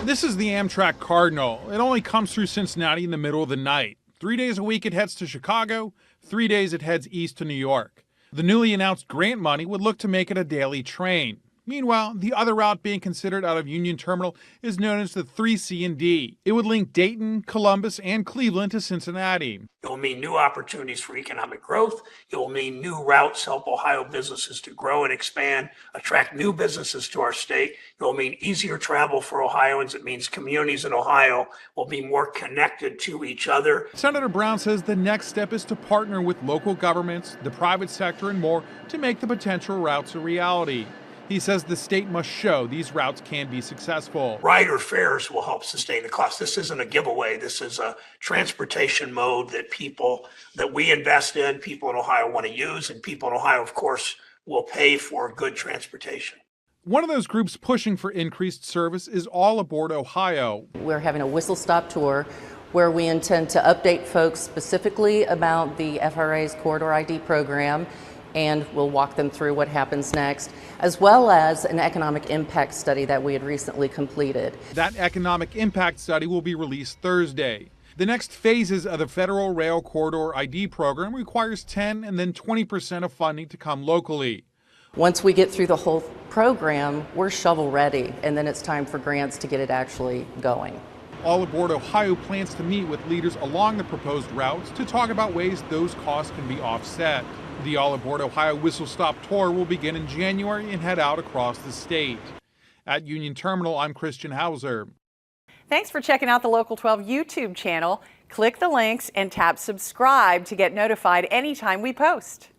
This is the Amtrak Cardinal. It only comes through Cincinnati in the middle of the night. 3 days a week it heads to Chicago, 3 days it heads east to New York. The newly announced grant money would look to make it a daily train. Meanwhile, the other route being considered out of Union Terminal is known as the 3C and D. It would link Dayton, Columbus, and Cleveland to Cincinnati. It will mean new opportunities for economic growth. It will mean new routes help Ohio businesses to grow and expand, attract new businesses to our state. It will mean easier travel for Ohioans. It means communities in Ohio will be more connected to each other. Senator Brown says the next step is to partner with local governments, the private sector, and more to make the potential routes a reality. He says the state must show these routes can be successful. Rider fares will help sustain the cost. This isn't a giveaway. This is a transportation mode that we invest in, people in Ohio want to use, and people in Ohio, of course, will pay for good transportation. One of those groups pushing for increased service is All Aboard Ohio. We're having a whistle-stop tour where we intend to update folks specifically about the FRA's Corridor ID program, and we'll walk them through what happens next, as well as an economic impact study that we had recently completed. That economic impact study will be released Thursday. The next phases of the Federal Rail Corridor ID program requires 10 and then 20% of funding to come locally. Once we get through the whole program, we're shovel ready, and then it's time for grants to get it actually going. All Aboard Ohio plans to meet with leaders along the proposed routes to talk about ways those costs can be offset. The All Aboard Ohio Whistle Stop Tour will begin in January and head out across the state. At Union Terminal, I'm Christian Hauser. Thanks for checking out the Local 12 YouTube channel. Click the links and tap subscribe to get notified anytime we post.